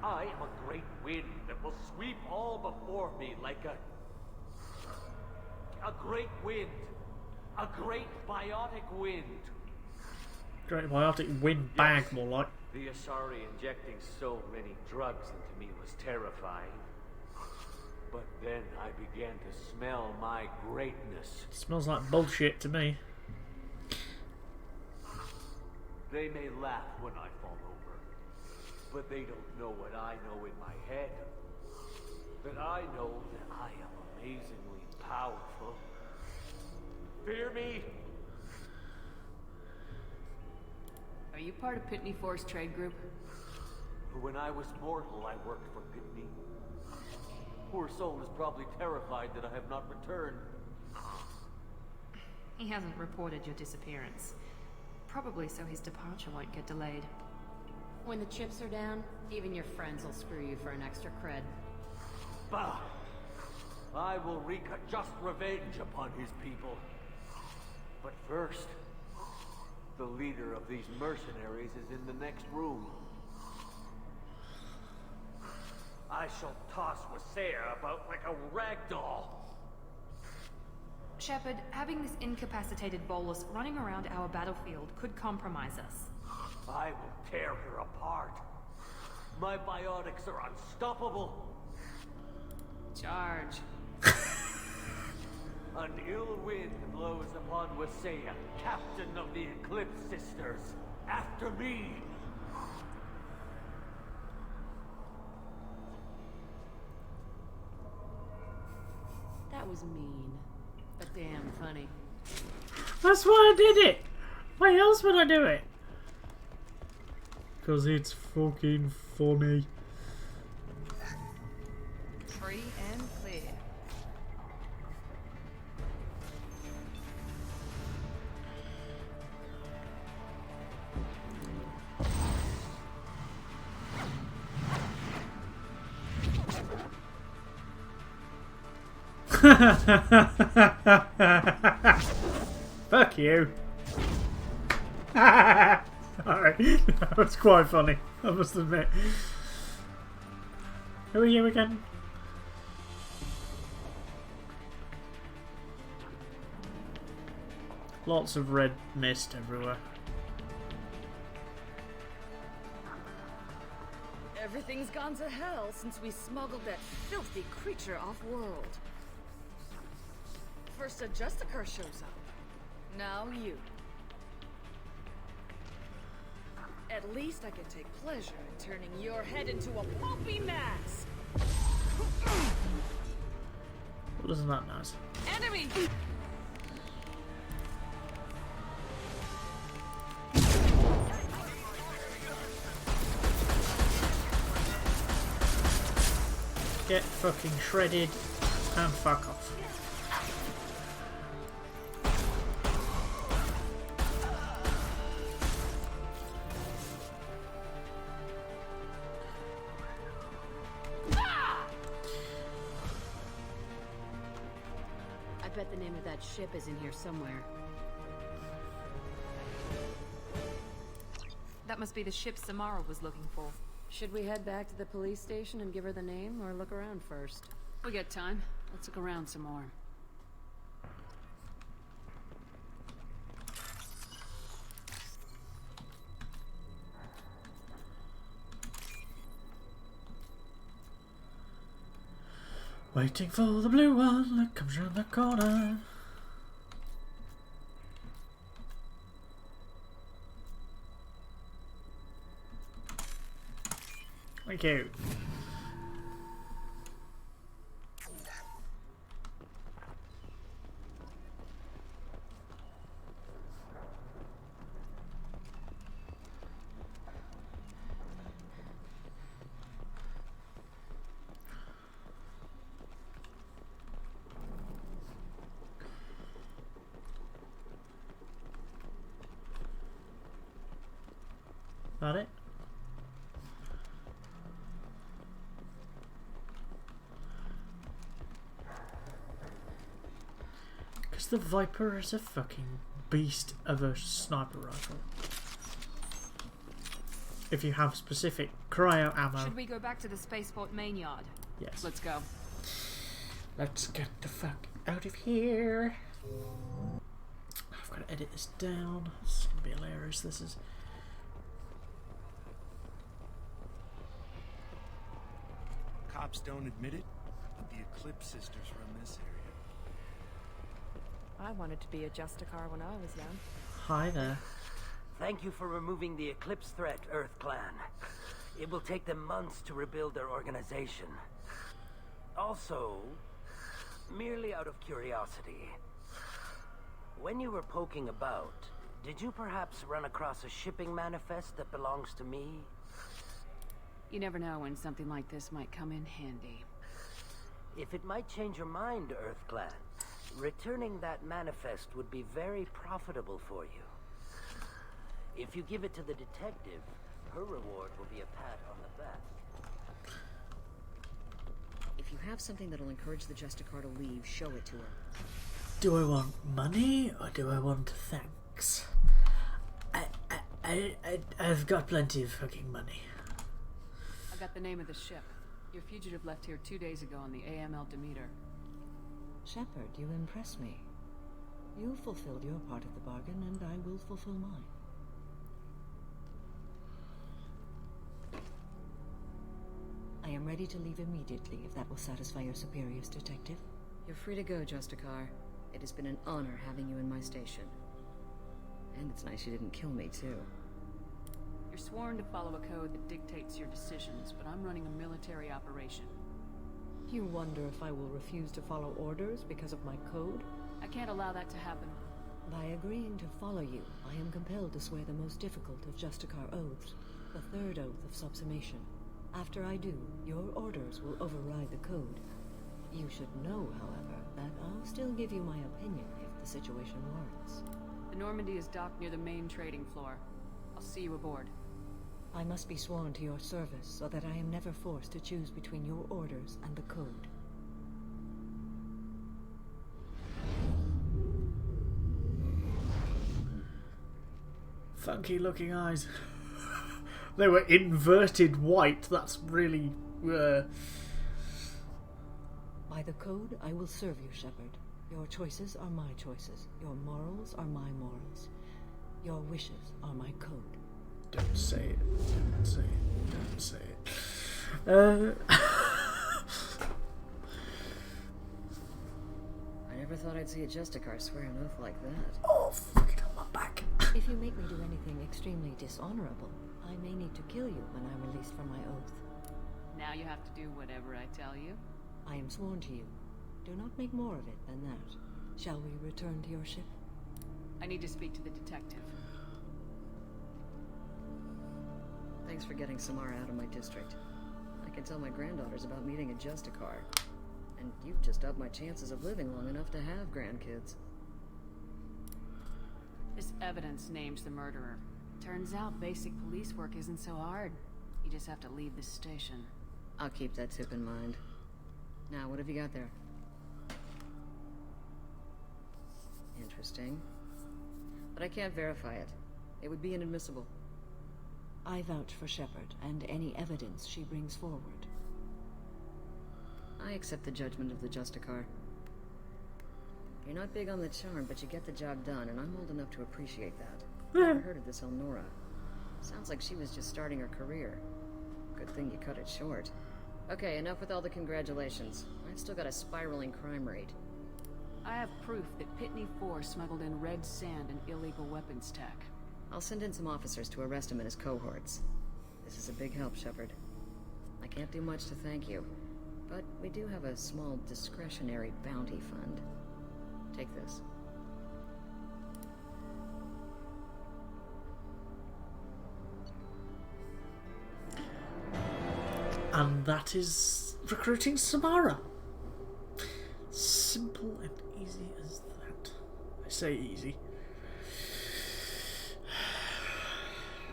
I am a great wind that will sweep all before me like a great wind. A great biotic wind. Great biotic wind bag, more like. The Asari injecting so many drugs into me was terrifying. But then I began to smell my greatness. Smells like bullshit to me. They may laugh when I fall over, but they don't know what I know in my head. That I know that I am amazingly powerful. Fear me? Are you part of Pitney 4's trade group? When I was mortal, I worked for Pitney. Poor soul is probably terrified that I have not returned. He hasn't reported your disappearance. Probably so his departure won't get delayed. When the chips are down, even your friends will screw you for an extra cred. Bah! I will wreak a just revenge upon his people. But first, the leader of these mercenaries is in the next room. I shall toss Wasea about like a rag doll. Shepard, having this incapacitated Volus running around our battlefield could compromise us. I will tear her apart. My biotics are unstoppable. Charge. An ill wind blows upon Wasea, captain of the Eclipse Sisters. After me! That was mean, but damn funny. That's why I did it! Why else would I do it? Because it's fucking funny. Free and clear. Fuck you. Alright, that was quite funny, I must admit. Who are you again? Lots of red mist everywhere. Everything's gone to hell since we smuggled that filthy creature off-world. First a Justicar shows up, Now you. At least I can take pleasure in turning your head into a pulpy mass. Well, isn't that nice? Enemy! Get fucking shredded and fuck off. I bet the name of that ship is in here somewhere. That must be the ship Samara was looking for. Should we head back to the police station and give her the name, or look around first? We got time. Let's look around some more. Waiting for the blue one that comes around the corner. Thank you. That it? Because the Viper is a fucking beast of a sniper rifle. If you have specific cryo ammo. Should we go back to the spaceport main yard? Yes. Let's go. Let's get the fuck out of here. I've got to edit this down. It's going to be hilarious. This is. Cops don't admit it, but the Eclipse sisters run this area. I wanted to be a Justicar when I was young. Hi there. Thank you for removing the Eclipse threat, Earth Clan. It will take them months to rebuild their organization. Also, merely out of curiosity, when you were poking about, did you perhaps run across a shipping manifest that belongs to me? You never know when something like this might come in handy. If it might change your mind, Earth Clan, returning that manifest would be very profitable for you. If you give it to the detective, her reward will be a pat on the back. If you have something that'll encourage the Justicar to leave, show it to her. Do I want money or do I want thanks? I've got plenty of fucking money. I got the name of the ship. Your fugitive left here 2 days ago on the AML Demeter. Shepard, you impress me. You fulfilled your part of the bargain, and I will fulfill mine. I am ready to leave immediately, if that will satisfy your superiors, Detective. You're free to go, Justicar. It has been an honor having you in my station. And it's nice you didn't kill me, too. You're sworn to follow a code that dictates your decisions, but I'm running a military operation. You wonder if I will refuse to follow orders because of my code? I can't allow that to happen. By agreeing to follow you, I am compelled to swear the most difficult of Justicar oaths, the third oath of subsumation. After I do, your orders will override the code. You should know, however, that I'll still give you my opinion if the situation warrants. The Normandy is docked near the main trading floor. I'll see you aboard. I must be sworn to your service so that I am never forced to choose between your orders and the code. Funky looking eyes. They were inverted white. That's really... By the code, I will serve you, Shepard. Your choices are my choices. Your morals are my morals. Your wishes are my code. Don't say it. Don't say it. Don't say it. I never thought I'd see a Justicar swear an oath like that. Oh, fucking on my back. If you make me do anything extremely dishonorable, I may need to kill you when I'm released from my oath. Now you have to do whatever I tell you? I am sworn to you. Do not make more of it than that. Shall we return to your ship? I need to speak to the detective. Thanks for getting Samara out of my district. I can tell my granddaughters about meeting a Justicar. And you've just upped my chances of living long enough to have grandkids. This evidence names the murderer. Turns out basic police work isn't so hard. You just have to leave the station. I'll keep that tip in mind. Now, what have you got there? Interesting. But I can't verify it. It would be inadmissible. I vouch for Shepard and any evidence she brings forward. I accept the judgment of the Justicar. You're not big on the charm, but you get the job done, and I'm old enough to appreciate that. Never heard of this Elnora. Sounds like she was just starting her career. Good thing you cut it short. Okay, enough with all the congratulations. I've still got a spiraling crime rate. I have proof that Pitney 4 smuggled in red sand and illegal weapons tech. I'll send in some officers to arrest him and his cohorts. This is a big help, Shepard. I can't do much to thank you, but we do have a small discretionary bounty fund. Take this. And that is recruiting Samara. Simple and easy as that. I say easy.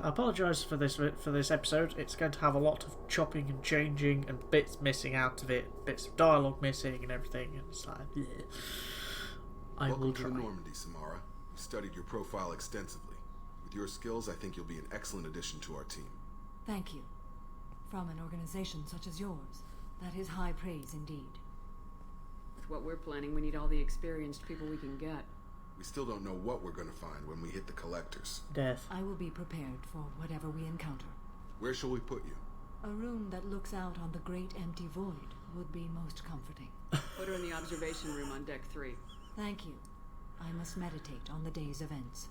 I apologise for this episode. It's going to have a lot of chopping and changing and bits missing out of it, bits of dialogue missing and everything. And it's like, yeah. I will try. Welcome to Normandy, Samara. We studied your profile extensively. With your skills, I think you'll be an excellent addition to our team. Thank you. From an organization such as yours, that is high praise indeed. With what we're planning, we need all the experienced people we can get. We still don't know what we're going to find when we hit the collectors. Death. I will be prepared for whatever we encounter. Where shall we put you? A room that looks out on the great empty void would be most comforting. Put her in the observation room on deck 3. Thank you. I must meditate on the day's events.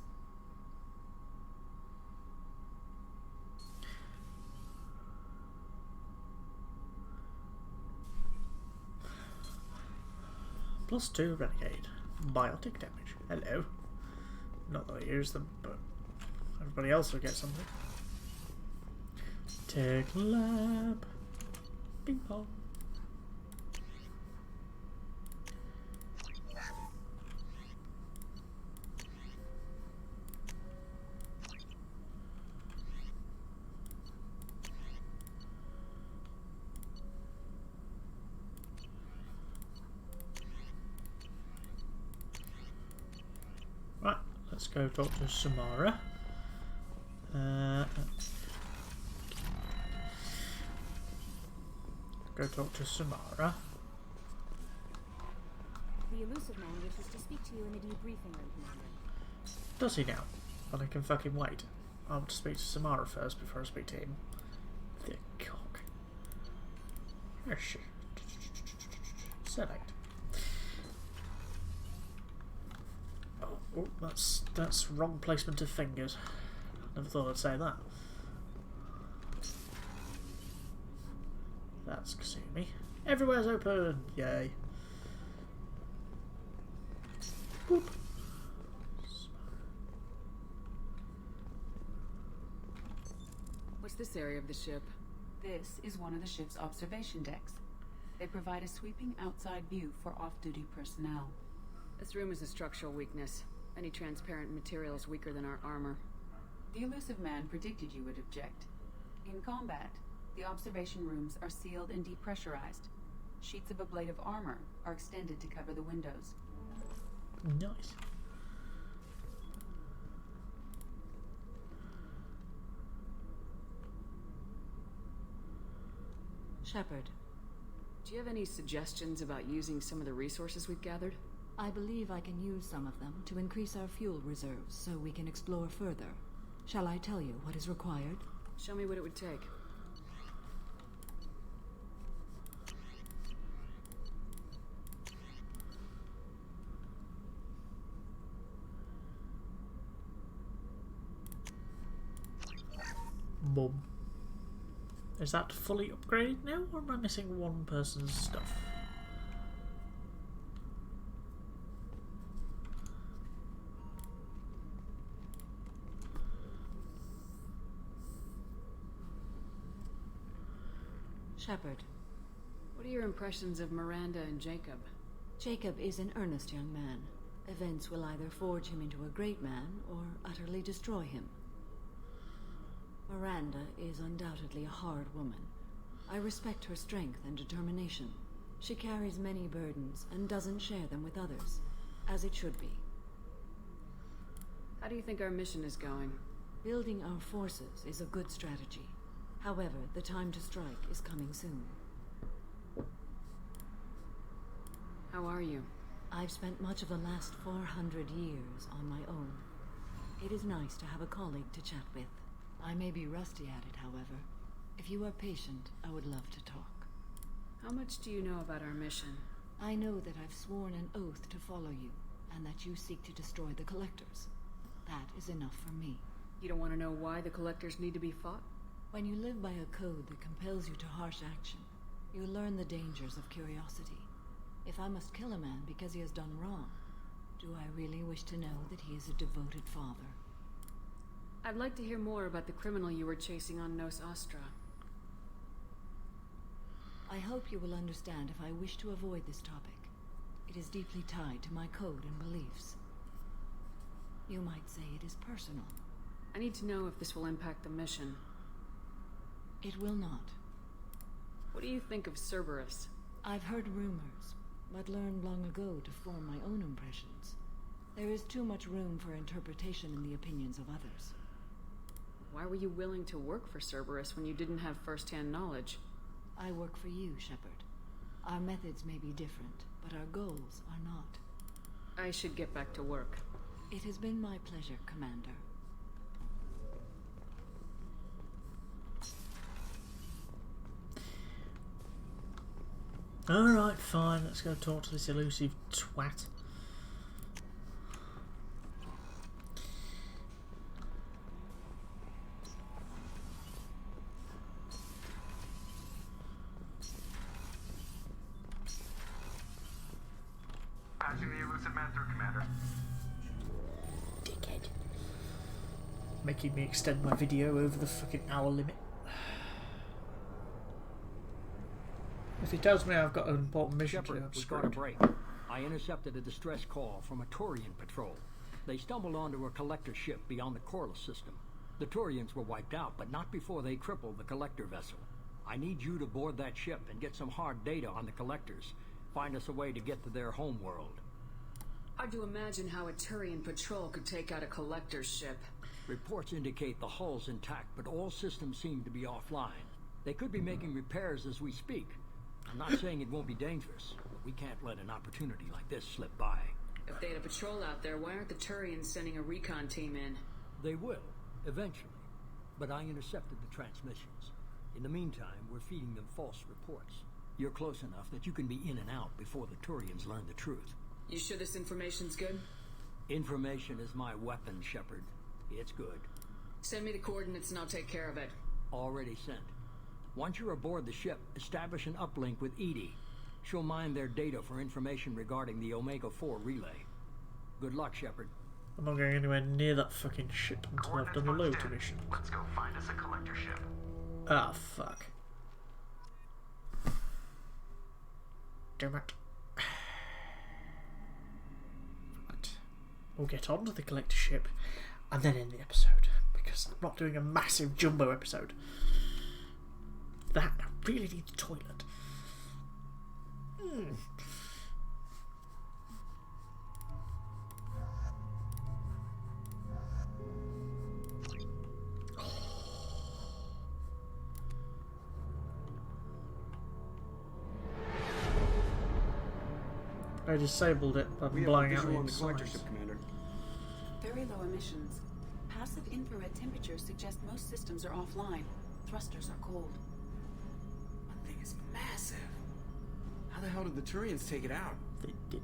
+2 renegade. Biotic damage. Hello. Not that I use them, but everybody else will get something. Tech lab. Ping pong. Right, let's go talk to Samara. Go talk to Samara. The elusive man wishes to speak to you in the debriefing room, Commander. Does he now? But I can fucking wait. I want to speak to Samara first before I speak to him. The cock. Where is she? Select. Oh, that's wrong placement of fingers. Never thought I'd say that. That's Kasumi. Everywhere's open! Yay. Boop. What's this area of the ship? This is one of the ship's observation decks. They provide a sweeping outside view for off-duty personnel. This room is a structural weakness. Any transparent material is weaker than our armor. The elusive man predicted you would object. In combat, the observation rooms are sealed and depressurized. Sheets of ablative armor are extended to cover the windows. Nice. Shepard. Do you have any suggestions about using some of the resources we've gathered? I believe I can use some of them to increase our fuel reserves so we can explore further. Shall I tell you what is required? Show me what it would take. mum. Is that fully upgraded now, or am I missing one person's stuff? Shepard. What are your impressions of Miranda and Jacob? Jacob is an earnest young man. Events will either forge him into a great man or utterly destroy him. Miranda is undoubtedly a hard woman. I respect her strength and determination. She carries many burdens and doesn't share them with others, as it should be. How do you think our mission is going? Building our forces is a good strategy. However, the time to strike is coming soon. How are you? I've spent much of the last 400 years on my own. It is nice to have a colleague to chat with. I may be rusty at it, however. If you are patient, I would love to talk. How much do you know about our mission? I know that I've sworn an oath to follow you, and that you seek to destroy the Collectors. That is enough for me. You don't want to know why the Collectors need to be fought? When you live by a code that compels you to harsh action, you learn the dangers of curiosity. If I must kill a man because he has done wrong, do I really wish to know that he is a devoted father? I'd like to hear more about the criminal you were chasing on Nos Astra. I hope you will understand if I wish to avoid this topic. It is deeply tied to my code and beliefs. You might say it is personal. I need to know if this will impact the mission. It will not. What do you think of Cerberus? I've heard rumors, but learned long ago to form my own impressions. There is too much room for interpretation in the opinions of others. Why were you willing to work for Cerberus when you didn't have first-hand knowledge? I work for you, Shepard. Our methods may be different, but our goals are not. I should get back to work. It has been my pleasure, Commander. Alright, fine, let's go talk to this elusive twat. Patching the elusive man through, Commander. Dickhead. Making me extend my video over the fucking hour limit. If he tells me I've got an important mission to do, I'm we screwed. got a break. I intercepted a distress call from a Turian patrol. They stumbled onto a collector ship beyond the Corliss system. The Turians were wiped out, but not before they crippled the collector vessel. I need you to board that ship and get some hard data on the collectors. Find us a way to get to their homeworld. Hard to imagine how a Turian patrol could take out a collector's ship. Reports indicate the hull's intact, but all systems seem to be offline. They could be making repairs as we speak. I'm not saying it won't be dangerous, but we can't let an opportunity like this slip by. If they had a patrol out there, why aren't the Turians sending a recon team in? They will, eventually. But I intercepted the transmissions. In the meantime, we're feeding them false reports. You're close enough that you can be in and out before the Turians learn the truth. You sure this information's good? Information is my weapon, Shepard. It's good. Send me the coordinates and I'll take care of it. Already sent. Once you're aboard the ship, establish an uplink with Edie. She'll mine their data for information regarding the Omega-4 relay. Good luck, Shepard. I'm not going anywhere near that fucking shit until I've done the loyalty mission. Let's go find us a collector ship. Ah, fuck. Damn it. Right. We'll get on to the collector ship and then end the episode, because I'm not doing a massive jumbo episode. That, I really need the toilet. I disabled it by blowing out the insides. Commander. Very low emissions. Passive infrared temperatures suggest most systems are offline. Thrusters are cold. That thing is massive. How the hell did the Turians take it out? They didn't.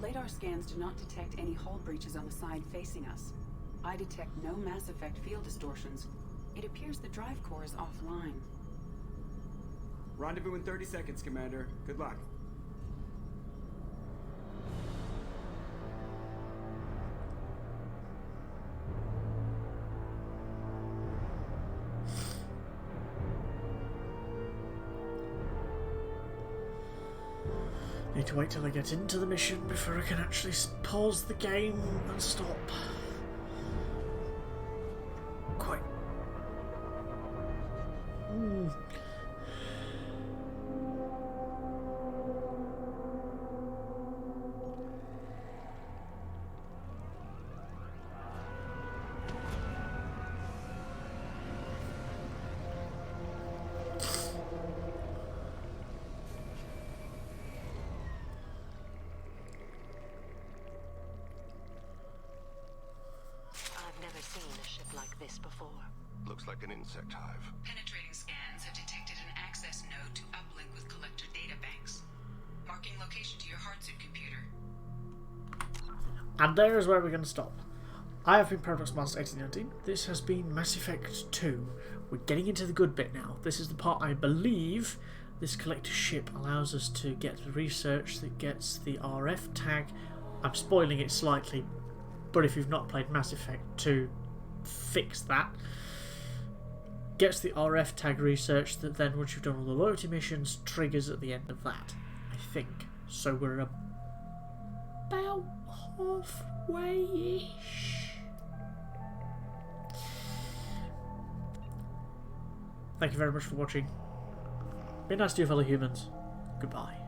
LADAR scans do not detect any hull breaches on the side facing us. I detect no mass effect field distortions. It appears the drive core is offline. Rendezvous in 30 seconds, Commander. Good luck. Need to wait till I get into the mission before I can actually pause the game and stop. Quite. I've never seen a ship like this before. Looks like an insect hive. Penetrating scans have detected an access node to uplink with collector data banks. Marking location to your hardsuit computer. And there is where we're going to stop. I have been Paradox Master 1819. This has been Mass Effect 2. We're getting into the good bit now. This is the part I believe this collector ship allows us to get the research that gets the RF tag. I'm spoiling it slightly, but if you've not played Mass Effect 2, fix that. Gets the RF tag research that then, once you've done all the loyalty missions, triggers at the end of that, I think. So we're about halfway-ish. Thank you very much for watching. Be nice to your fellow humans. Goodbye.